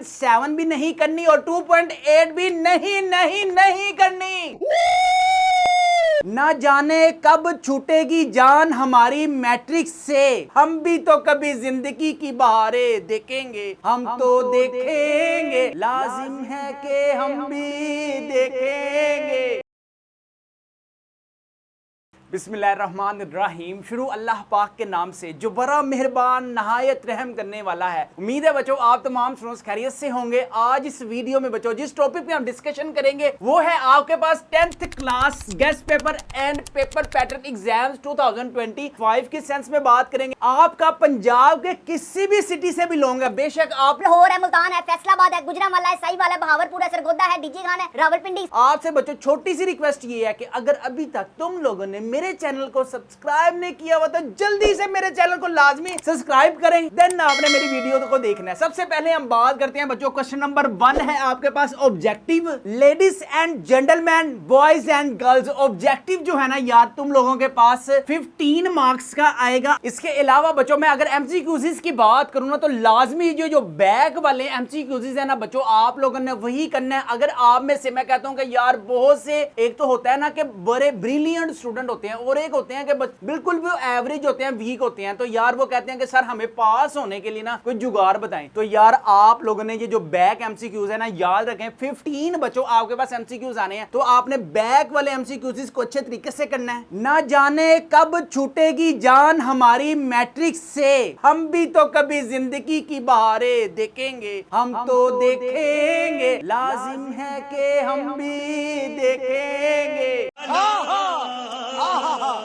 2.7 भी नहीं करनी और 2.8 भी नहीं करनी। ना जाने कब छूटेगी जान हमारी मैट्रिक्स से, हम भी तो कभी जिंदगी की बहारें देखेंगे, हम तो देखेंगे, लाजिम है कि हम भी देखेंगे। बिस्मिल्लाहिर्रहमानिर्रहीम। शुरू अल्लाह पाक के नाम से जो बड़ा मेहरबान नहायत रहम करने वाला है। उम्मीद है बच्चों आप तमाम स्टूडेंट्स खैरियत से होंगे। आज इस वीडियो में बच्चों जिस टॉपिक पे हम डिस्कशन करेंगे वो है आपके पास 10th class guest paper and paper pattern exams 2025 की सेंस में बात करेंगे। आपका पंजाब के किसी भी सिटी से बिलोंग है, बेशक आप लाहौर है, मुल्तान है, फैसलाबाद है, गुजरांवाला है, साहिवाल है, बहावलपुर है, सरगोदा है, डीजी खान है, रावलपिंडी। आपसे बच्चों छोटी सी रिक्वेस्ट ये है कि अगर अभी तक तुम लोगों ने मेरे चैनल को सब्सक्राइब नहीं किया हुआ तो जल्दी से मेरे चैनल को लाजमी सब्सक्राइब करें, देन आपने मेरी वीडियो को देखना है। सबसे पहले हम बात करते हैं बच्चों, क्वेश्चन नंबर 1 है आपके पास objective. Ladies and gentleman, boys and girls, objective जो है ना यार तुम लोगों के पास 15 मार्क्स का आएगा। इसके अलावा बच्चों मैं अगर एमसीक्यूज की बात करूं ना तो लाजमी जो बैक वाले एमसीक्यूज है ना बच्चों आप लोगों ने वही करना है। अगर आप में से मैं कहता हूं कि यार बहुत से एक तो होता है ना कि बड़े ब्रिलियंट स्टूडेंट होते हैं और एक होते हैं कि बिल्कुल भी एवरेज होते हैं, वीक होते हैं, तो यार वो कहते हैं कि सर हमें पास होने के लिए ना कोई जुगाड़ बताएं। तो यार आप लोगों ने ये जो बैक एमसीक्यूज है ना याद रखें 15 बच्चों आपके पास एमसीक्यूज आने हैं, तो आपने बैक वाले एमसीक्यूज को अच्छे तरीके से करना है। ना जाने कब छूटेगी जान हमारी मैट्रिक्स से, हम भी तो कभी जिंदगी की बहारें देखेंगे, हम तो देखेंगे, लाजिम है कि हम भी देखेंगे।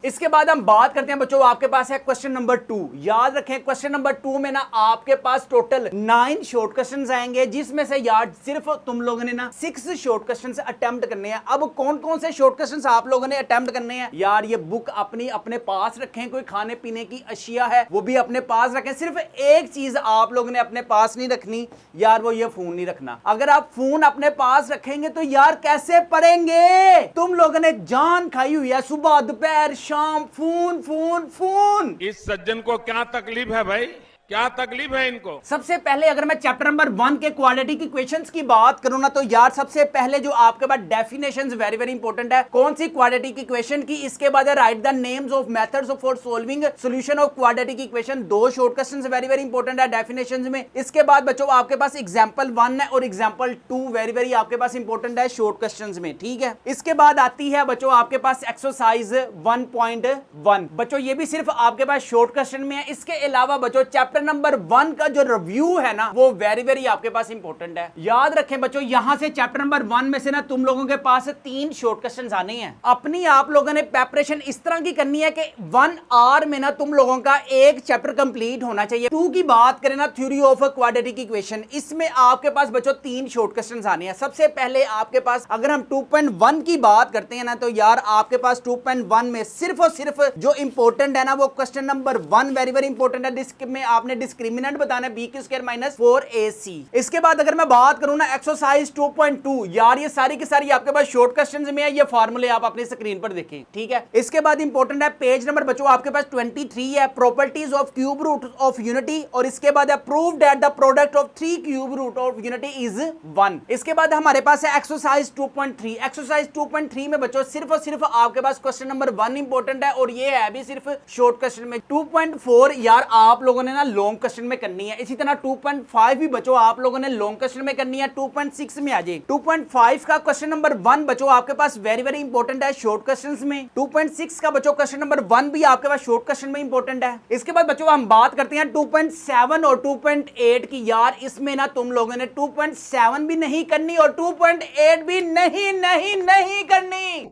इसके बाद हम बात करते हैं बच्चों आपके पास है क्वेश्चन नंबर 2। याद रखें क्वेश्चन नंबर 2 में ना आपके पास टोटल 9 शॉर्ट क्वेश्चंस आएंगे, जिसमें से यार सिर्फ तुम लोगों ने ना 6 शॉर्ट क्वेश्चंस अटेम्प्ट करने हैं। अब कौन कौन से शॉर्ट क्वेश्चंस आप लोगों ने अटेम्प्ट करने हैं यार, ये बुक अपने पास रखें, कोई खाने पीने की अशिया है वो भी अपने पास रखें। सिर्फ एक चीज आप लोगों ने अपने पास नहीं रखनी यार, वो ये फोन नहीं रखना। अगर आप फोन अपने पास रखेंगे तो यार कैसे पढ़ेंगे? तुम लोगों ने जान खाई हुई है, सुबह दोपहर शाम फोन फोन फोन। इस सज्जन को क्या तकलीफ है भाई, क्या तकलीफ है इनको? सबसे पहले अगर मैं चैप्टर नंबर 1 के क्वाड्रेटिक इक्वेशंस की बात करूं ना तो यार सबसे पहले जो आपके पास डेफिनेशंस वेरी वेरी इंपॉर्टेंट है। कौन सी क्वाड्रेटिक इक्वेशन की, इसके बाद right the names of methods for solving solution of quadratic equation. 2 short questions very very important है डेफिनेशंस में। इसके बाद बच्चों आपके पास एग्जांपल 1 है और एग्जांपल 2 वेरी वेरी आपके पास इंपॉर्टेंट है शॉर्ट क्वेश्चंस में, ठीक है। इसके बाद आती है बच्चों आपके पास एक्सरसाइज 1.1। बच्चों ये भी सिर्फ आपके पास शॉर्ट क्वेश्चन में है। इसके अलावा बच्चों चैप्टर नंबर 1 का जो रिव्यू है ना वो वेरी वेरी आपके पास इंपॉर्टेंट है। याद रखें बच्चों यहां से चैप्टर नंबर 1 में से ना तुम लोगों के पास 3 शॉर्ट क्वेश्चंस आने हैं। अपनी आप लोगों ने प्रिपरेशन इस तरह की करनी है कि 1 आवर में ना तुम लोगों का एक चैप्टर कंप्लीट होना चाहिए। 2 की बात करें ना थ्योरी ऑफ क्वाड्रेटिक इक्वेशन, इसमें आपके पास बच्चों 3 शॉर्ट क्वेश्चंस आने हैं। सबसे पहले आपके पास अगर हम 2.1 की बात करते हैं ना तो यार आपके पास 2.1 में सिर्फ और सिर्फ जो इंपॉर्टेंट है ना वो question number 1 very very important है, जिसमें आपने डिस्क्रिमिनेंट बताना है b² - 4ac। इसके बाद अगर मैं बात करूं ना एक्सरसाइज 2.2, यार ये सारी की सारी आपके पास शॉर्ट क्वेश्चंस में है, ये फार्मूले आप अपनी स्क्रीन पर देखें, ठीक है। इसके बाद इंपॉर्टेंट है पेज नंबर बच्चों आपके पास 23 है, properties of cube root of unity, और इसके बाद है prove that the product of 3 cube root of unity is 1। इसके बाद हमारे पास है एक्सरसाइज 2.3। एक्सरसाइज 2.3 में बच्चों सिर्फ और सिर्फ आपके पास क्वेश्चन नंबर 1 इंपॉर्टेंट है और ये है भी सिर्फ शॉर्ट क्वेश्चन में। 2.4 यार आप लोगों ने ना लॉन्ग क्वेश्चन में करनी है। इसी तरह 2.5 भी बच्चों आप लोगों ने लॉन्ग क्वेश्चन में करनी है। 2.6 में आ जाए 2.5 का क्वेश्चन नंबर 1 बच्चों आपके पास वेरी वेरी इंपॉर्टेंट है शॉर्ट क्वेश्चंस में। 2.6 का बच्चों क्वेश्चन नंबर 1 भी आपके पास शॉर्ट क्वेश्चन में इंपॉर्टेंट है। इसके बाद बच्चों हम बात करते हैं 2.7 और 2.8 की। यार इसमें ना तुम लोगों ने 2.7 भी नहीं करनी और 2.8 भी नहीं करनी।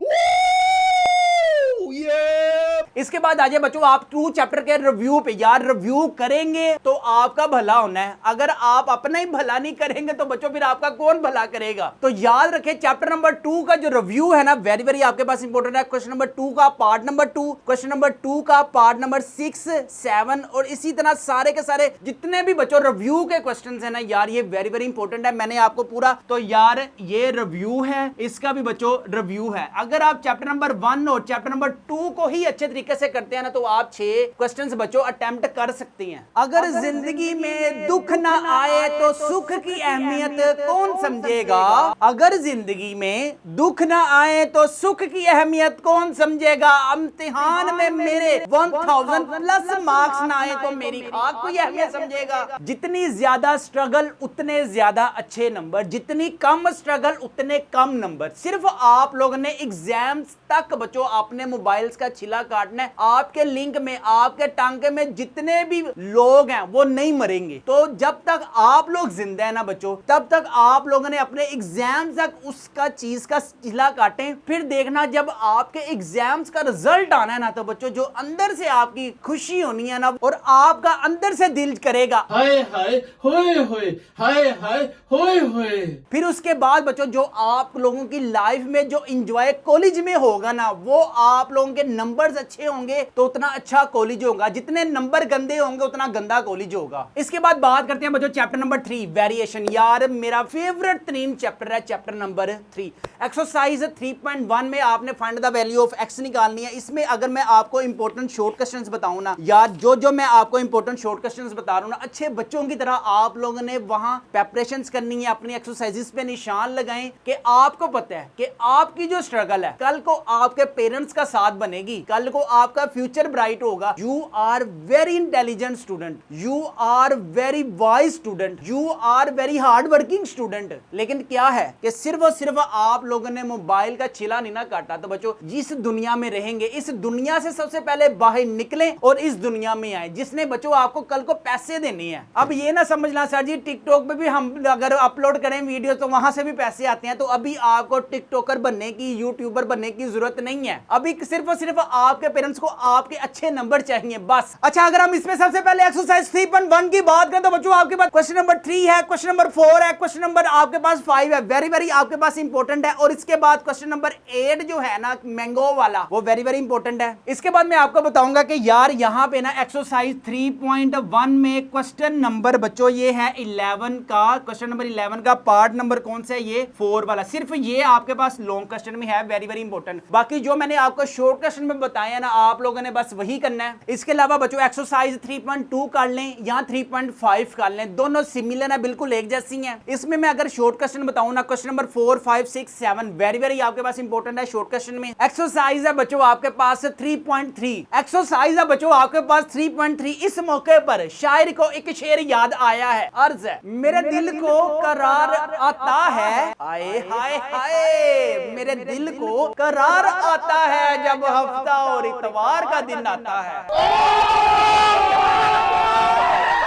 इसके बाद आजे बच्चों आप 2 चैप्टर के रिव्यू पे। यार रिव्यू करेंगे तो आपका भला होना है, अगर आप अपना ही भला नहीं करेंगे तो बच्चों फिर आपका कौन भला करेगा। तो याद रखें चैप्टर नंबर 2 का जो रिव्यू है ना वेरी वेरी आपके पास इंपॉर्टेंट है। क्वेश्चन नंबर 2 का पार्ट नंबर 2, क्वेश्चन नंबर 2 का पार्ट नंबर 6, 7 और इसी तरह सारे के सारे जितने भी बच्चों रिव्यू के क्वेश्चंस है ना यार ये वेरी वेरी इंपॉर्टेंट है। मैंने आपको पूरा तो यार ये रिव्यू है, इसका भी बच्चों रिव्यू है। अगर आप चैप्टर नंबर 1 और चैप्टर नंबर 2 को ही अच्छे तरीके से करते हैं ना तो आप 6 क्वेश्चंस बच्चों अटेम्प्ट कर सकते हैं। अगर जिंदगी में दुख ना आए तो सुख की अहमियत कौन समझेगा, अगर जिंदगी में दुख ना आए तो सुख की अहमियत कौन समझेगा, इम्तिहान में मेरे 1000 प्लस मार्क्स ना आए तो मेरी खाक कोई अहमियत समझेगा। जितनी ज्यादा स्ट्रगल उतने ज्यादा अच्छे नंबर, जितनी कम स्ट्रगल उतने कम नंबर। सिर्फ आप लोगों ने एग्जाम्स तक बच्चों अपने मोबाइल्स का छिला काटना है। आपके लिंक में, आपके टांके में जितने भी लोग हैं वो नहीं मरेंगे। तो जब तक आप लोग जिंदा है ना बच्चों, तब तक आप लोगों ने अपने एग्जाम तक उसका चीज का छिला काटें। फिर देखना जब आपके एग्जाम्स का रिजल्ट आना है ना तो बच्चों जो अंदर से आपकी खुशी होनी है ना और आपका अंदर से दिल करेगा हाय हाय होए होए, हाय हाय होए होए। फिर उसके बाद बच्चों जो आप लोगों की लाइफ में जो एंजॉय कॉलेज में होगा ना, वो आप लोगों के नंबर्स अच्छे होंगे तो उतना अच्छा कॉलेज होगा, जितने नंबर गंदे होंगे उतना गंदा कॉलेज होगा। इसके बाद बात करते हैं बच्चों चैप्टर नंबर 3 वेरिएशन। यार मेरा फेवरेट तरीन चैप्टर है चैप्टर नंबर 3। एक्सरसाइज 3.1 में आपने find the value of x निकालनी है। इसमें अगर मैं आपको इंपॉर्टेंट शॉर्ट क्वेश्चंस बताऊं ना यार, जो मैं आपको इंपॉर्टेंट शॉर्ट क्वेश्चंस बता रहा हूं ना, अच्छे बच्चों की तरह आप लोगों ने वहां प्रिपरेशंस करनी है, अपनी एक्सरसाइजेस पे निशान लगाएं कि आपको पता है कि आपकी जो स्ट्रगल है कल को आपके पेरेंट्स का साथ बनेगी, कल को आपका फ्यूचर ब्राइट होगा। You are very intelligent student, you are very wise student, you are very hard working student. लेकिन क्या है कि सिर्फ और सिर्फ आप लोगों ने मोबाइल का छिला नहीं ना काटा। तो बच्चों जिस दुनिया में रहेंगे, इस दुनिया से सबसे पहले बाहर निकलें और इस दुनिया में आए जिसने बच्चों आपको कल को पैसे देने हैं। अब ये ना समझना सर जी टिकटॉक पे भी हम अगर अपलोड करें वीडियो तो वहां से भी पैसे आते हैं, तो अभी आपको टिकटॉकर बनने की, यूट्यूबर बनने की जरूरत नहीं है। अभी सिर्फ और सिर्फ आपके पेरेंट्स को आपके अच्छे नंबर चाहिए बस। अच्छा, अगर हम इसमें सबसे पहले एक्सरसाइज 3.1 की बात करें तो बच्चों आपके पास क्वेश्चन नंबर 3 है, क्वेश्चन नंबर 4 है, क्वेश्चन नंबर आपके पास 5 है, वेरी वेरी आपके पास इंपॉर्टेंट है। और इसके बाद क्वेश्चन नंबर 8 जो है ना मैंगो वाला, वो वेरी वेरी इंपॉर्टेंट है। इसके बाद मैं आपको बताऊंगा कि यार यहाँ पे ना एक्सरसाइज 3.1 में क्वेश्चन नंबर बच्चों ये है 11 का, क्वेश्चन नंबर 11 का पार्ट नंबर कौन सा है, ये 4 वाला। सिर्फ ये आपके पास लॉन्ग क्वेश्चन में है, वेरी वेरी इंपॉर्टेंट। बाकी जो मैंने आपको शॉर्ट क्वेश्चन में बताया ना आप लोगों ने बस वही करना है। इसके अलावा बच्चों एक्सरसाइज 3.2 कर लें या 3.5 कर लें, दोनों सिमिलर है, बिल्कुल एक जैसी हैं। इसमें मैं अगर शॉर्ट क्वेश्चन बताऊं ना, क्वेश्चन नंबर 4, 5, 6, 7 वेरी वेरी आपके पास इंपॉर्टेंट है शॉर्ट क्वेश्चन में। एक्सरसाइज है बच्चों आपके पास 3.3, एक्सरसाइज है बच्चों आपके पास 3.3। इस मौके पर शायर को एक शेर याद आया है, अर्ज है मेरे दिल को करार आता है, आए हाय हाय, मेरे दिल को करार आता है जब हफ्ता और इतवार का दिन आता है।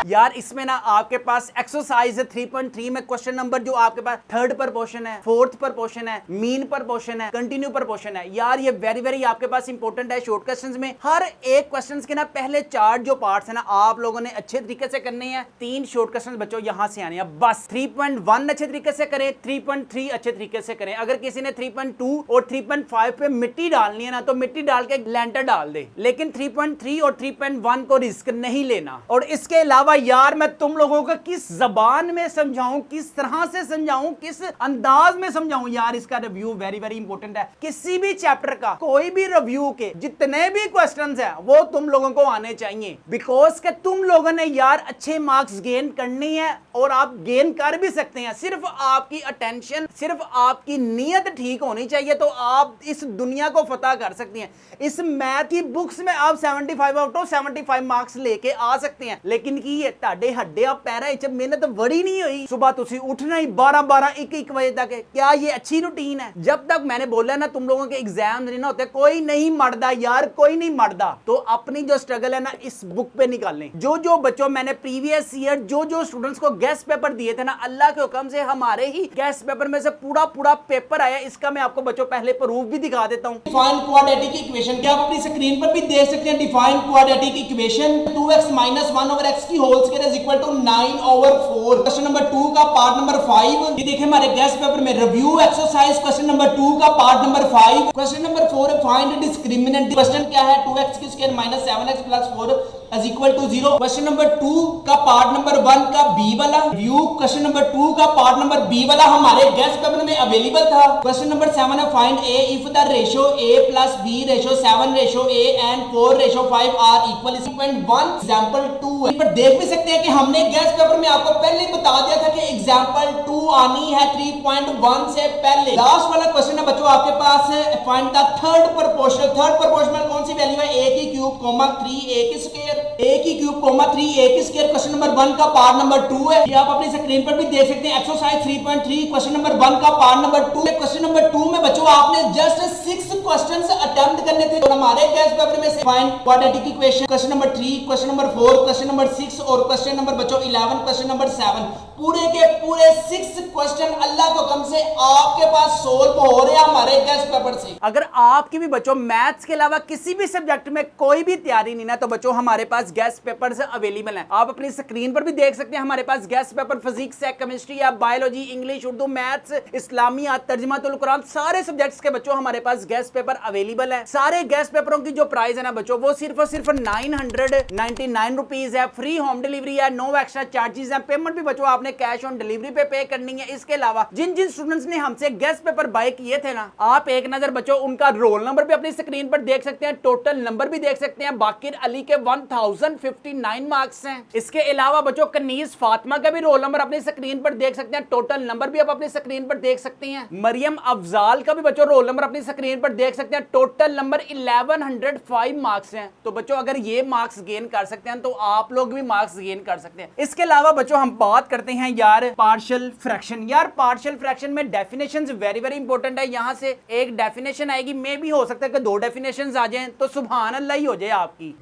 यार इसमें ना आपके पास एक्सरसाइज 3.3 में क्वेश्चन नंबर जो आपके पास 3rd पर पोर्शन है, 4th पर पोर्शन है, मीन पर पोर्शन है, कंटिन्यू पर पोर्शन है। यार ये वेरी वेरी आपके पास इंपॉर्टेंट है शॉर्ट क्वेश्चंस में। हर एक क्वेश्चंस के ना पहले 4 जो पार्ट्स है ना आप लोगों ने अच्छे तरीके से करने हैं। 3 शॉर्ट क्वेश्चंस बच्चों यहां से आने हैं बस। 3.1 अच्छे तरीके से करें, 3.3 अच्छे तरीके से करें। अगर किसी ने 3.2 और 3.5 पे मिट्टी डालनी है ना तो मिट्टी डाल के लेंटर डाल दे, लेकिन 3.3 और 3.1 को रिस्क नहीं लेना। और इसके अलावा यार मैं तुम लोगों को किस जबान में समझाऊं, किस तरह से समझाऊं, किस अंदाज में समझाऊं, यार इसका रिव्यू वेरी वेरी इंपॉर्टेंट है। किसी भी चैप्टर का कोई भी रिव्यू के जितने भी क्वेश्चंस हैं वो तुम लोगों को आने चाहिए, बिकॉज के तुम लोगों ने यार अच्छे मार्क्स गेन करनी है और आप गेन कर भी सकते हैं। सिर्फ आपकी अटेंशन, सिर्फ आपकी नीयत ठीक होनी चाहिए तो आप इस दुनिया को फतह कर सकते हैं। इस मैथ की बुक्स में आप 75 आउट ऑफ 75 मार्क्स लेके आ सकते हैं, लेकिन की ਤੁਹਾਡੇ ਹੱਡਿਆਂ ਪੈਰਾਂ ਵਿੱਚ मेहनत बड़ी नहीं हुई। सुबह तुसी उठना ही 12-12 1-1 बजे तक, क्या ये अच्छी रूटीन है? जब तक मैंने बोला ना तुम लोगों के एग्जाम नहीं ना होते, कोई नहीं मरदा यार, कोई नहीं मरदा। तो अपनी जो स्ट्रगल है ना इस बुक पे निकालें। जो बच्चों मैंने प्रीवियस ईयर जो स्टूडेंट्स को गेस्ट पेपर दिए थे ना, अल्लाह के हुक्म से हमारे ही गेस्ट पेपर में से पूरा पेपर आया। इसका मैं आपको बच्चों पहले प्रूफ भी दिखा देता हूँ। डिफाइन क्वाड्रेटिक इक्वेशन, क्या आप अपनी स्क्रीन पर भी देख सकते हैं। Define quadratic equation 2x - 1 over x की whole square is equal to 9/4। Question number 2 का पार्ट नंबर 5 ये देखिए हमारे गेस्ट पेपर में रिव्यू एक्सरसाइज क्वेश्चन नंबर 2 का part number 5। Question number 4 find discriminant. Question क्या है 2x की square - 7x + 4 is equal to 0। Question number 2 का पार्ट नंबर 1 का बी वाला व्यू क्वेश्चन नंबर 2 का पार्ट नंबर बी वाला हमारे गेस्ट पेपर में अवेलेबल था। क्वेश्चन नंबर 7 है find a if the ratio a plus b ratio 7 ratio a and 4 ratio 5 are equal. 1 example 2 है, पर देख भी सकते हैं कि हमने गेस्ट पेपर में आपको पहले ही बता दिया था कि एग्जांपल 2 आनी है 3.1 से पहले। लास्ट वाला क्वेश्चन है बच्चों आपके पास है find the third proportional. Third proportional कौन सी वैल्यू है? a की क्यूब कोमा 3a की स्क्वायर, a की क्यूब कोमा 3a की स्क्वायर। क्वेश्चन नंबर 1 का पार्ट नंबर 2 है, ये आप अपनी स्क्रीन पर भी देख सकते हैं। एक्सरसाइज 3.3 क्वेश्चन नंबर 1 का पार्ट नंबर 2 है। क्वेश्चन नंबर 2 में बच्चों आपने जस्ट 6 क्वेश्चंस अटेम्प्ट करने थे और हमारे गेस्ट पेपर में से find quadratic equation question number 3, question number 4, question number 6 और क्वेश्चन नंबर बच्चों 11, क्वेश्चन नंबर 7 पूरे के पूरे 6 क्वेश्चन अल्लाह को कम से आपके पास सोल्व हो रहे हैं हमारे गेस्ट पेपर से। अगर आपकी भी बच्चों मैथ्स के अलावा किसी भी सब्जेक्ट में कोई भी तैयारी नहीं ना, तो बच्चों हमारे पास गेस्ट पेपर्स अवेलेबल हैं। आप अपनी स्क्रीन पर भी देख सकते हैं हमारे पास गेस्ट पेपर फिजिक्स है, केमिस्ट्री है, biology, English, Urdu, maths, Islamiyat, तर्जुमातुल कुरान, सारे सब्जेक्ट्स के बच्चों हमारे पास गेस्ट पेपर अवेलेबल है। सारे गेस्ट पेपरों की जो प्राइस है ना बच्चों वो सिर्फ और सिर्फ 999 रुपीज है। फ्री होम डिलीवरी है, नो एक्स्ट्रा चार्जेस है। पेमेंट भी बच्चों आपने कैश ऑन डिलीवरी पे करनी है। इसके अलावा जिन जिन स्टूडेंट्स ने हमसे गेस्ट पेपर बाय किए थे ना, आप एक नजर बच्चों उनका रोल नंबर भी अपनी स्क्रीन पर देख सकते हैं, टोटल नंबर भी देख सकते हैं। बाकिर अली के 1059 मार्क्स हैं। इसके अलावा बच्चों कनीज फातिमा का भी रोल नंबर अपनी स्क्रीन पर देख सकते हैं, टोटल नंबर भी आप अपनी स्क्रीन पर देख सकते हैं। मरियम अफजाल का भी बच्चों रोल नंबर अपनी स्क्रीन पर देख सकते हैं, टोटल नंबर 1105 मार्क्स हैं। तो बच्चों अगर ये मार्क्स गेन कर सकते हैं तो आप लोग भी मार्क्स गेन कर सकते हैं। इसके अलावा बच्चों हम बात करते हैं यार पार्शियल फ्रैक्शन। यार पार्शियल फ्रैक्शन में डेफिनेशंस वेरी वेरी इंपॉर्टेंट है। यहां से एक डेफिनेशन आएगी, मे भी हो सकता है कि 2 डेफिनेशंस आ जाएं, तो सुभान अल्लाह ही हो जाए आपकी।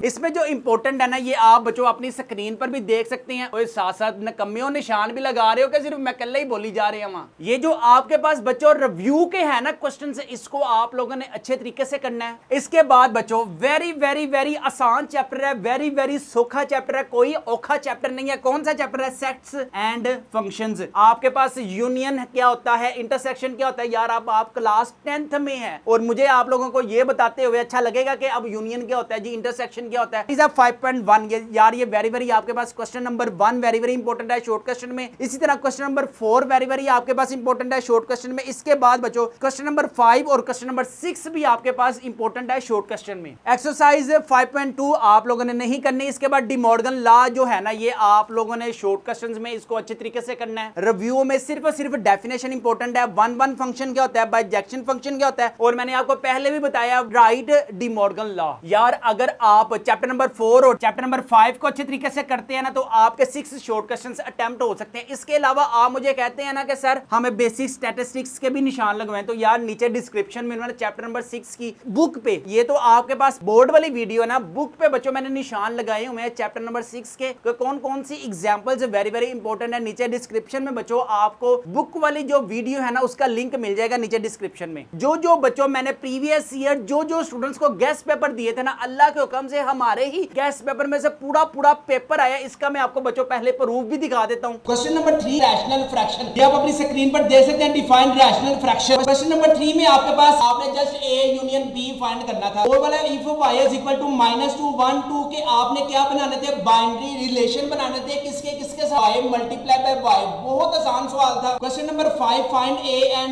इसमें जो इंपॉर्टेंट है ना, ये आप बच्चों अपनी स्क्रीन पर भी देख सकते हैं। और साथ साथ नकम्मियों निशान भी लगा रहे हो कि सिर्फ मैं कल ही बोली जा रही हूं। ये जो आपके पास बच्चों रिव्यू के है ना क्वेश्चन, इसको आप लोगों ने अच्छे तरीके से करना है। इसके बाद बच्चों वेरी वेरी वेरी आसान चैप्टर है, वेरी वेरी सोखा चैप्टर है, कोई औखा चैप्टर नहीं है। कौन सा चैप्टर है? Sets and functions. आपके पास यूनियन क्या होता है, इंटरसेक्शन क्या होता है। यार आप क्लास 10th में हैं और मुझे आप लोगों को ये बताते हुए अच्छा लगेगा कि अब यूनियन क्या होता है जी, इंटरसेक्शन क्या होता है। 5.1 यार ये वेरी वेरी आपके पास question number 1 very very important है शॉर्ट क्वेश्चन में। इसी तरह क्वेश्चन नंबर 4 वेरी वेरी आपके पास इंपॉर्टेंट है शॉर्ट क्वेश्चन में। इसके बाद बच्चों क्वेश्चन नंबर 5 और क्वेश्चन नंबर 6 भी आपके पास इंपॉर्टेंट है शॉर्ट क्वेश्चन में। एक्सरसाइज 5.2 आप लोगों ने नहीं करनी। इसके बाद डी मॉर्गन लॉ जो है ना, ये आप लोगों ने शॉर्ट क्वेश्चंस में इसको अच्छे तरीके से करना है। रिव्यू में सिर्फ और सिर्फ डेफिनेशन इंपॉर्टेंट है। 1 फंक्शन क्या होता है, बाइजेक्शन फंक्शन क्या होता है, और मैंने आपको पहले भी बताया राइट डी मॉर्गन लॉ। यार अगर आप चैप्टर नंबर 4 और चैप्टर नंबर 5 को अच्छे तरीके से करते हैं ना, तो आपके 6 शॉर्ट क्वेश्चंस अटेम्प्ट हो सकते हैं। इसके अलावा आप मुझे कहते हैं ना कि सर हमें बेसिक स्टैटिस्टिक्स के भी निशान लगवाएं, तो यार नीचे डिस्क्रिप्शन में मैंने चैप्टर नंबर 6 की बुक पे, ये तो आपके पास बोर्ड वाली वीडियो है ना, बुक पे बच्चों मैंने निशान लगाए हुए हैं चैप्टर नंबर 6 के, कौन कौन सी एग्जांपल्स वेरी वेरी इंपॉर्टेंट है। नीचे डिस्क्रिप्शन में बच्चों आपको बुक वाली जो वीडियो है ना, उसका लिंक मिल जाएगा नीचे डिस्क्रिप्शन में। जो बच्चों मैंने प्रीवियस ईयर जो स्टूडेंट्स को गेस्ट पेपर दिए थे ना, अल्लाह के हुक्म से हमारे ही गेस्ट पेपर में से पूरा पेपर आया। इसका मैं आपको बच्चों पहले प्रूफ भी दिखा देता हूं। क्वेश्चन नंबर 3 रैशनल फ्रैक्शन, ये आप अपनी स्क्रीन पर देख सकते हैं। Define rational fraction. Question number 3 में आपके पास आपने just a union b find करना था। और वाला if y is equal to -2 1 2 के आपने क्या बनाने थे, बाइनरी रिलेशन बनाने थे। किसके साथ, y मल्टीप्लाई बाय y। बहुत आसान सवाल था। Question number 5 find a and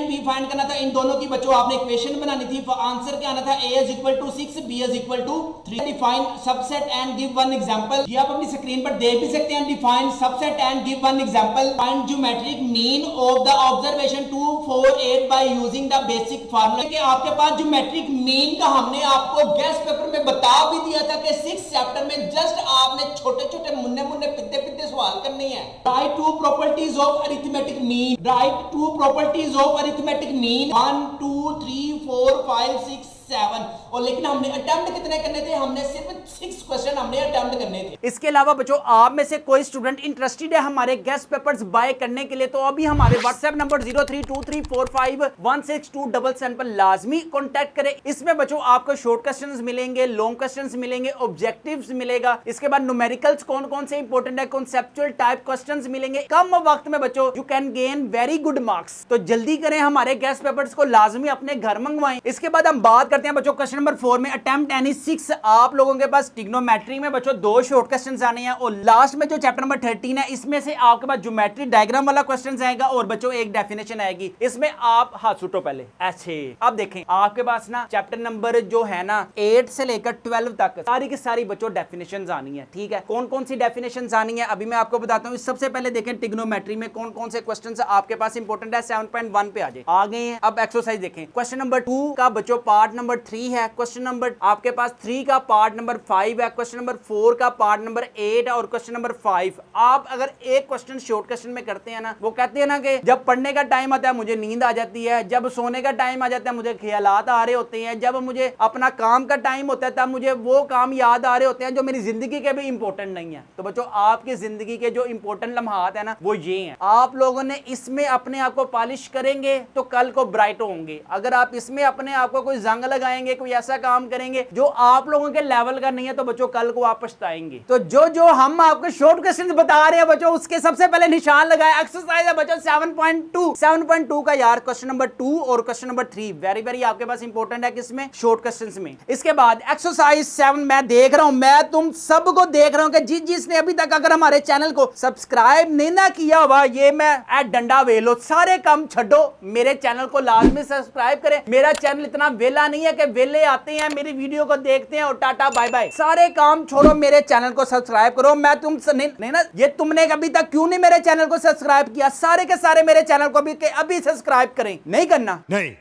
b find करना था। इन दोनों की बच्चों आपने इक्वेशन बनानी थी। आंसर क्या आना था, a is equal to 6 b is equal to 3। Define subset and give one example, ये आप अपनी स्क्रीन पर देख भी सकते हैं। Define subset and give one example. Find geometric mean of the observation 2 4 8 by using the basic formula. कि आपके पास ज्योमेट्रिक मीन का हमने आपको गेस्ट पेपर में बता भी दिया था कि 6 चैप्टर में जस्ट आपने छोटे छोटे मुन्ने पिद्दे सवाल करने हैं। Right 2 properties of arithmetic mean, right 2 properties of arithmetic mean 1 2 3 4 5 6 7। और लेकिन हमने अटेम्प्ट कितने करने थे, हमने सिर्फ 6 क्वेश्चन हमने अटेम्प्ट करने थे। इसके अलावा बच्चों आप में से कोई स्टूडेंट इंटरेस्टेड है हमारे गेस्ट पेपर्स बाय करने के लिए, तो अभी हमारे व्हाट्सएप नंबर 0323451627 पर लाजमी कांटेक्ट करें। इसमें बच्चों आपको शॉर्ट क्वेश्चंस मिलेंगे, लॉन्ग क्वेश्चंस मिलेंगे, ऑब्जेक्टिव्स मिलेगा। इसके बाद न्यूमेरिकल्स कौन कौन से इंपॉर्टेंट है, कॉन्सेप्चुअल टाइप क्वेश्चंस मिलेंगे। कम वक्त में बच्चों you can gain very good marks. तो जल्दी करें, हमारे गेस्ट पेपर्स को लाजमी अपने घर मंगवाएं। इसके बाद हम बात करते चलते हैं बच्चों क्वेश्चन नंबर 4 में। अटेम्प्ट एनी 6 आप लोगों के पास ट्रिग्नोमेट्री में बच्चों 2 शॉर्ट क्वेश्चंस आने हैं और लास्ट में जो चैप्टर नंबर 13 है इसमें से आपके पास ज्योमेट्री डायग्राम वाला क्वेश्चन आएगा और बच्चों एक डेफिनेशन आएगी। इसमें आप हाथ सुटो पहले ऐसे। अब देखें आपके पास ना चैप्टर नंबर जो है ना 8 से लेकर 12 तक सारी की सारी बच्चों डेफिनेशंस आनी है। ठीक है, कौन कौन सी डेफिनेशंस आनी है अभी मैं आपको बताता हूँ। सबसे पहले देखें ट्रिग्नोमेट्री में कौन कौन से क्वेश्चंस आपके पास इंपॉर्टेंट है। 7.1 पे आ गए हैं। अब एक्सरसाइज देखें। क्वेश्चन नंबर 2 का बच्चों पार्ट नंबर 3 है। क्वेश्चन नंबर आपके पास 3 का पार्ट नंबर 5 है। क्वेश्चन नंबर 4 का पार्ट नंबर 8 है और क्वेश्चन नंबर 5 आप अगर एक क्वेश्चन शॉर्ट क्वेश्चन में करते हैं ना, वो कहते हैं ना कि जब पढ़ने का टाइम आता है मुझे नींद आ जाती है, जब सोने का टाइम आ जाता है मुझे ख्यालात आ रहे होते हैं, जब मुझे अपना काम का टाइम होता है तब मुझे वो काम याद आ रहे होते हैं जो मेरी जिंदगी के भी इंपॉर्टेंट नहीं है। तो बच्चों आपकी जिंदगी के जो इंपॉर्टेंट लम्हात है ना वो ये हैं। आप लोगों ने इसमें अपने आप को पॉलिश करेंगे तो कल को ब्राइट होंगे। अगर आप इसमें अपने आप को कोई जंग लगाएंगे, कोई ऐसा काम करेंगे जो आप लोगों के लेवल का नहीं है, तो बच्चों कल को आप पछताएंगे। तो जो जो हम आपको शॉर्ट क्वेश्चन बता रहे हैं बच्चों उसके सबसे पहले निशान लगाए। एक्सरसाइज है बच्चों 7.2 का यार क्वेश्चन नंबर 2 और क्वेश्चन नंबर 3 वेरी वेरी आपके पास इंपॉर्टेंट है किसमें, शॉर्ट क्वेश्चंस में। इसके बाद एक्सरसाइज 7 मैं देख रहा हूं, मैं तुम सबको देख रहा हूं कि जिसने अभी तक अगर हमारे चैनल को सब्सक्राइब नहीं ना किया हुआ, ये मैं डंडा वेलो सारे काम छो मेरे चैनल को लाजमी सब्सक्राइब करें। मेरा चैनल इतना वेला नहीं है कि वेले आते हैं मेरी वीडियो को देखते हैं और टाटा बाय बाय। सारे काम छोड़ो, मेरे चैनल को सब्सक्राइब करो। मैं तुम नहीं ना, ये तुमने अभी तक क्यों नहीं मेरे चैनल को सब्सक्राइब किया? सारे के सारे मेरे चैनल को अभी सब्सक्राइब करें। नहीं करना? नहीं।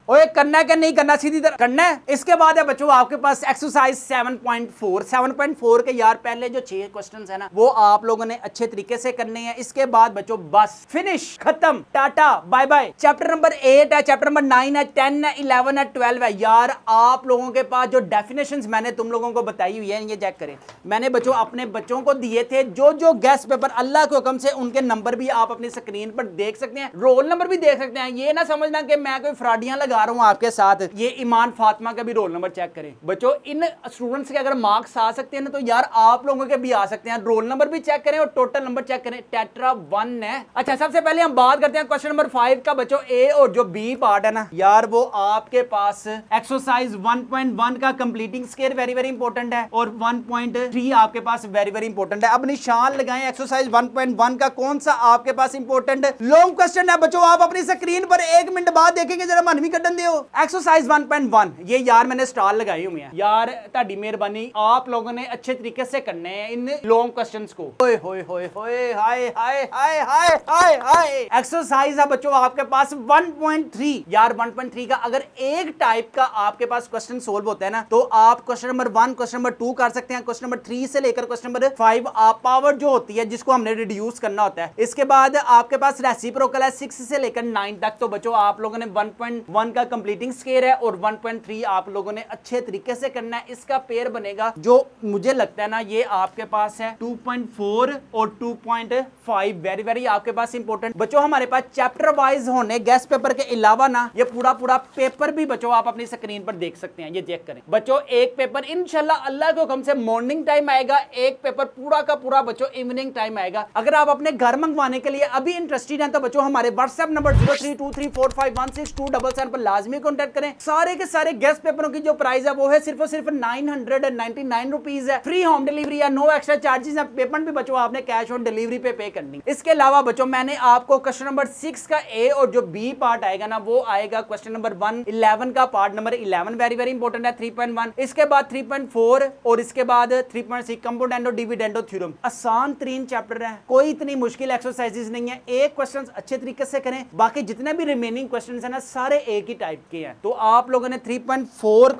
ओए करना है कि नहीं करना? सीधी तरह करना है। इसके बाद है बच्चों आपके पास एक्सरसाइज 7.4 के यार पहले जो 6 क्वेश्चंस है ना वो आप लोगों ने अच्छे तरीके से करने हैं। इसके बाद बच्चों बस फिनिश, खत्म, टाटा बाय बाय। चैप्टर नंबर 8 है, चैप्टर नंबर 9 है, 10 है, 11 है, 12 है। यार आप लोगों के पास जो डेफिनेशंस मैंने तुम लोगों को बताई हुई है ये चेक करें। मैंने बच्चों अपने बच्चों को दिए थे जो गेस्ट पेपर, अल्लाह के हुक्म से उनके नंबर भी आप अपनी स्क्रीन पर देख सकते हैं, रोल नंबर भी देख सकते हैं। ये ना समझना कि मैं कोई फ्रॉडियां लगा रहा हूं आपके साथ। ये ईमान फातिमा का भी रोल नंबर चेक करें बच्चों। इन स्टूडेंट्स के अगर मार्क्स आ सकते हैं ना तो यार आप लोगों के भी आ सकते हैं। रोल नंबर भी चेक करें और टोटल नंबर चेक करें। टेट्रा 1 है। अच्छा सबसे पहले हम बात करते हैं क्वेश्चन नंबर 5 का बच्चों। ए और जो बी पार्ट है ना यार वो आपके पास एक्सरसाइज 1.1 का completing square very very important है और 1.3 आपके पास वेरी वेरी इंपॉर्टेंट है। अब निशान लगाएं एक्सरसाइज 1.1 का कौन सा आपके पास इंपॉर्टेंट लॉन्ग क्वेश्चन है बच्चों। आप अपनी स्क्रीन पर 1 मिनट बाद देखेंगे, जरा मन भी कटन दियो। एक्सरसाइज 1.1 ये यार मैंने स्टार लगाई हुई है यार, ताड़ी मेहरबानी आप लोगों ने अच्छे तरीके से करने हैं इन लॉन्ग क्वेश्चंस को। ओए होए होए होए हाय हाय हाय हाय हाय हाय। एक्सरसाइज है बच्चों आपके पास 1.3 यार 1.3 का अगर एक टाइप का आपके पास क्वेश्चन सोल्व होता है ना तो आप क्वेश्चन नंबर 1 क्वेश्चन नंबर 2 कर सकते हैं। क्वेश्चन नंबर 3 से लेकर क्वेश्चन नंबर 5 आप पावर जो होती है जिसको हमने रिड्यूस करना होता है। इसके बाद आपके पास रेसिप्रोकल है 6 से लेकर 9 तक। तो बच्चों आप लोगों ने 1.1 का कंप्लीटिंग स्केयर है और 1.3 आप लोगों ने अच्छे तरीके से करना है। इसका पेयर बनेगा जो मुझे लगता है ना ये आपके पास है 2.4 और 2.5 वेरी वेरी आपके पास इंपॉर्टेंट बच्चों। हमारे पास चैप्टर वाइज होने गेस्ट पेपर के अलावा ना ये पूरा पेपर भी बच्चों आप अपनी स्क्रीन पर देख सकते हैं। ये चेक करें बच्चों। एक पेपर इंशाल्लाह अल्लाह के हुक्म से मॉर्निंग टाइम आएगा, एक पेपर पूरा का पूरा बच्चों इवनिंग टाइम आएगा। अगर आप अपने घर मंगवाने के लिए अभी इंटरेस्टेड हैं तो बच्चों हमारे व्हाट्सएप नंबर 0323451627 पर लाजमी कॉन्टैक्ट करें। सारे के सारे गेस्ट पेपरों की जो प्राइस है वो है सिर्फ और सिर्फ 999 रुपीज है। फ्री होम डिलीवरी है, नो एक्स्ट्रा चार्जेस है। पेमेंट भी बच्चों आपने कैश ऑन डिलीवरी पे करनी। इसके अलावा बच्चों मैंने आपको क्वेश्चन नंबर 6 का ए और जो बी पार्ट आएगा ना वो आएगा क्वेश्चन नंबर 11 का part number 11 very very important है 3.1। इसके बाद 3.4 और इसके बाद 3.6 कंपोनेंट और डिविडेंड थ्योरम। आसान तरीन चैप्टर है, कोई इतनी मुश्किल एक्सरसाइजेस नहीं है। एक क्वेश्चन अच्छे तरीके से करें, बाकी जितने भी रिमेनिंग क्वेश्चन है ना सारे एक ही टाइप के हैं। तो आप लोगों ने 3.4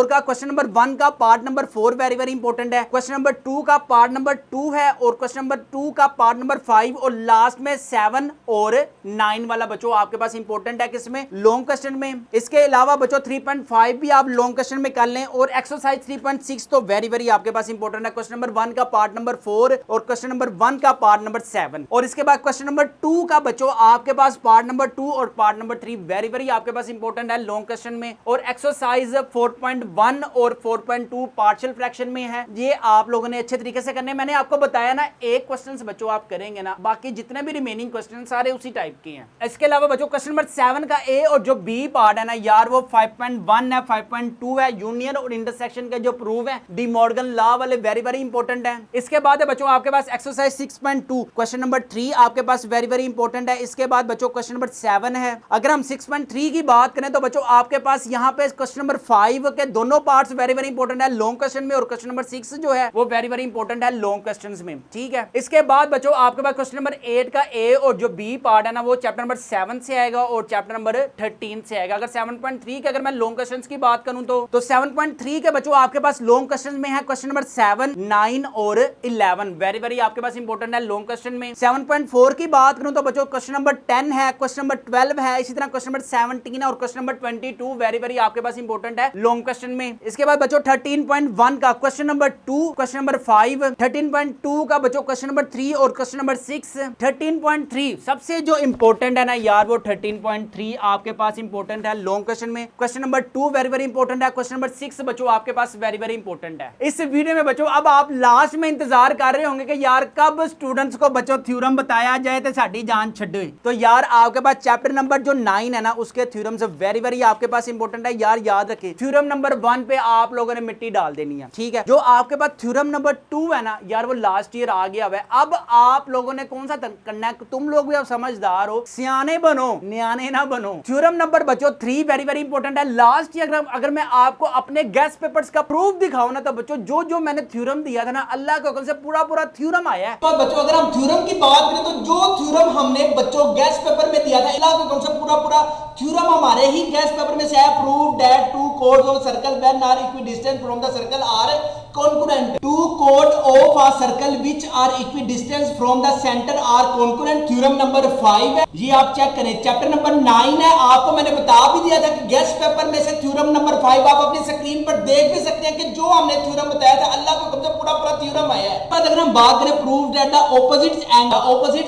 का क्वेश्चन नंबर 1 का part number 4 very very important है। क्वेश्चन नंबर 2 का पार्ट नंबर 2 है और क्वेश्चन नंबर 2 का पार्ट नंबर 5 और लास्ट में 7 और 9 वाला बच्चों आपके पास इंपॉर्टेंट है किसमें, लॉन्ग क्वेश्चन में। इसके अलावा बच्चों 3.5 भी आप लॉन्ग क्वेश्चन में कर लें और एक्सरसाइज 3.6 तो वेरी वेरी आपके पास इंपॉर्टेंट है। क्वेश्चन नंबर 1 का पार्ट नंबर 4 और क्वेश्चन नंबर 1 का पार्ट नंबर 7 और इसके बाद क्वेश्चन नंबर 2 का बच्चों आपके पास पार्ट नंबर 2 और part number 3 very very very आपके पास इंपॉर्टेंट है लॉन्ग क्वेश्चन में, और एक्सरसाइज 4.1 और 4.2 पार्शियल फ्रैक्शन में है। ये आप लोगों ने अच्छे तरीके से करने, मैंने आपको बताया ना एक क्वेश्चन से बच्चों आप करेंगे ना, बाकी जितने भी रिमेनिंग क्वेश्चन सारे उसी टाइप के हैं। इसके अलावा बच्चों क्वेश्चन नंबर 7 का ए और जो बी पार्ट है ना यार वो 5.1 है, 5.2 है, यूनियन और इंटरसेक्शन के जो प्रूव है डी मॉर्गन लॉ वाले वेरी वेरी इंपॉर्टेंट है। इसके बाद है बच्चों आपके पास एक्सरसाइज 6.2 क्वेश्चन नंबर 3 आपके पास वेरी वेरी इंपॉर्टेंट है। इसके बाद बच्चों क्वेश्चन नंबर 7 है। अगर हम 6.3 की बात करें तो बच्चों आपके पास यहाँ पे क्वेश्चन नंबर 5 के दोनों पार्ट्स वेरी वेरी इंपॉर्टेंट है लॉन्ग क्वेश्चन में, और क्वेश्चन नंबर 6 जो है वो वेरी वेरी इंपॉर्टेंट है लॉन्ग क्वेश्चंस में, ठीक है। इसके बाद बच्चों आपके पास क्वेश्चन नंबर 8 का ए और जो बी पार्ट है ना वो चैप्टर नंबर 7 से आएगा और चैप्टर नंबर 13 से आएगा। अगर 7.3 के अगर मैं लॉन्ग क्वेश्चंस की बात करूं तो 7.3 के बच्चों आपके पास लॉन्ग क्वेश्चन में है क्वेश्चन नंबर 7, 9 और 11 वेरी वेरी आपके पास इंपॉर्टेंट है लॉन्ग क्वेश्चन में। 7.4 की बात करूं तो बच्चों क्वेश्चन नंबर 10 है, क्वेश्चन नंबर 12 है, इसी तरह क्वेश्चन नंबर 17 और क्वेश्चन नंबर 22 वेरी वेरी आपके पास इंपॉर्टेंट है लॉन्ग क्वेश्चन में। इसके बाद बच्चों 13.1 का क्वेश्चन नंबर 2, क्वेश्चन नंबर 5, 13.2 का बच्चों क्वेश्चन नंबर 3 और क्वेश्चन नंबर 6, 13.3 सबसे जो इंपॉर्टेंट है ना यार वो 13.3 आपके पास इंपॉर्टेंट है लॉन्ग क्वेश्चन में। Question number 2 very very important है, क्वेश्चन नंबर 6 बच्चों आपके पास वेरी वेरी इंपॉर्टेंट है। इस वीडियो में बच्चों अब आप लास्ट में इंतजार कर रहे होंगे कि यार कब स्टूडेंट्स को बच्चों थ्योरम बताया जाए तो साडी जान छड्डे, तो यार आपके पास चैप्टर नंबर जो 9 है ना उसके थ्योरम्स वेरी वेरी आपके पास इंपॉर्टेंट है यार, याद रखिए। थ्योरम नंबर 1 पे आप लोगों ने मिट्टी डाल देनी है, ठीक है। जो आपके पास थ्योरम नंबर 2 है ना यार वो लास्ट ईयर आ गया है, अब आप लोगों ने कौन सा करना है, तुम लोग भी अब समझदार हो, सियाने बनो, न्याने ना बनो। थ्योरम नंबर बच्चों 3 वेरी वेरी इंपॉर्टेंट है। लास्ट ईयर अगर मैं आपको अपने गेस्ट पेपर्स का प्रूफ दिखाऊं ना तो बच्चों जो जो मैंने थ्योरम दिया था ना अल्लाह के हुक्म से पूरा पूरा थ्योरम आया है। तो बच्चों अगर हम थ्योरम की बात करें तो जो थ्योरम हमने बच्चों गेस्ट पेपर में दिया था अल्लाह के हुक्म से पूरा पूरा थ्योरम हमारे ही गेस्ट पेपर में से आया। Prove that two chords of circle when are equidistant from the circle are concurrent. Two chord of a circle which are equidistant from the center are concurrent. Theorem number 5 है, ये आप check करें। Chapter number 9 है, आपको मैंने बता भी दिया था कि गेस्ट पेपर में से थ्योरम नंबर 5 आप अपनी स्क्रीन पर देख भी सकते हैं कि जो हमने थ्योरम बताया था अल्लाह को हुक्म से पूरा पूरा थ्योरम आया है। अगर हम बात करें prove that the opposite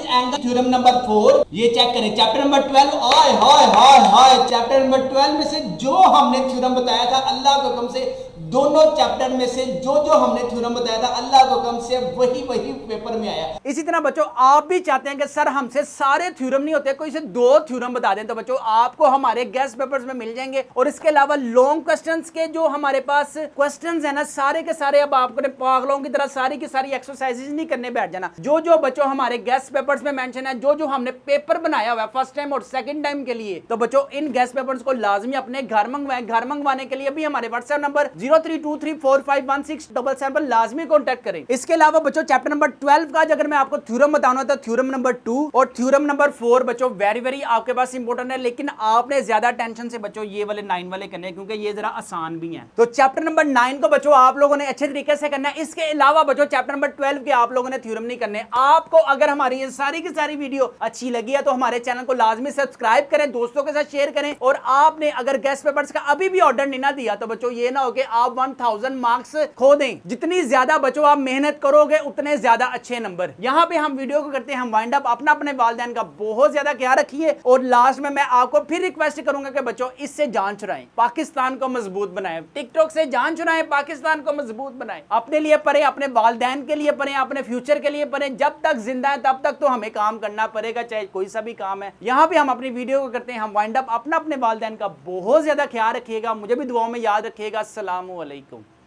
angle theorem number 4, ये चेक करें। चैप्टर नंबर 12 हाय हाय हाय हाय, चैप्टर नंबर 12 में से जो हमने थ्योरम बताया था अल्लाह के हुक्म से दोनों चैप्टर में से जो जो हमने थ्योरम बताया था अल्लाह के हुक्म से वही वही पेपर में आया। इसी तरह बच्चों आप भी चाहते हैं कि सर हमसे सारे थ्योरम नहीं होते, कोई से 2 थ्योरम बता दें, तो बच्चों आपको हमारे गेस्ट पेपर्स में मिल जाएंगे। और इसके अलावा लॉन्ग क्वेश्चंस के जो हमारे पास क्वेश्चंस है ना सारे के सारे अब आपको पागलों की तरह सारी की सारी एक्सरसाइजेज नहीं करने बैठ जाना। जो जो बच्चों हमारे गेस्ट पेपर्स में मेंशन है, जो जो हमने पेपर बनाया हुआ है फर्स्ट टाइम और सेकंड टाइम के लिए, तो बच्चों इन गेस्ट पेपर्स को लाजमी अपने घर मंगवाएं। घर मंगवाने के लिए भी हमारे व्हाट्सएप नंबर 0323451677 पर लाजमी कांटेक्ट करें। इसके अलावा बच्चों चैप्टर नंबर 12 का अगर मैं आपको थ्योरम बताऊं तो थ्योरम नंबर 2 और थ्योरम नंबर 4 बच्चों वेरी वेरी आपके पास इंपॉर्टेंट है, लेकिन आपने ज्यादा टेंशन से बच्चों ये वाले 9 वाले करने हैं क्योंकि ये जरा आसान भी हैं। तो चैप्टर नंबर 9 को बच्चों आप लोगों ने अच्छे तरीके से करना है। इसके अलावा बच्चों चैप्टर नंबर 12 के आप लोगों ने थ्योरम नहीं करने। आपको अगर हमारी ये सारी की सारी वीडियो अच्छी लगी है तो हमारे चैनल को लाजमी सब्सक्राइब करें, दोस्तों के साथ शेयर करें, और आपने अगर गेस्ट पेपर्स का अभी भी ऑर्डर नहीं ना दिया तो बच्चों ये ना हो कि आप 1000 मार्क्स खो दें। जितनी ज्यादा बच्चों आप मेहनत करोगे उतने ज्यादा अच्छे नंबर। यहाँ पे हम वीडियो को करते हैं हम वाइंड अप। अपना अपने वालिदैन का बहुत ज्यादा ख्याल रखिए, और लास्ट में मैं आपको फिर रिक्वेस्ट करूंगा कि बच्चों इससे जान छुड़ाएं, पाकिस्तान को मजबूत बनाएं, टिकटॉक से जान छुड़ाएं, पाकिस्तान को मजबूत बनाएं। अपने लिए पढ़ें, अपने वालिदैन के लिए पढ़ें, अपने फ्यूचर के लिए पढ़ें। जब तक जिंदा है तब तक तो हमें काम करना पड़ेगा, चाहे कोई सा भी काम है। यहाँ पे हम अपनी वीडियो को करते हैं हम वाइंड अप। अपना अपने वालिदैन का बहुत ज्यादा ख्याल रखिएगा, मुझे भी दुआओं में याद रखिएगा। अस्सलामु अलैकुम।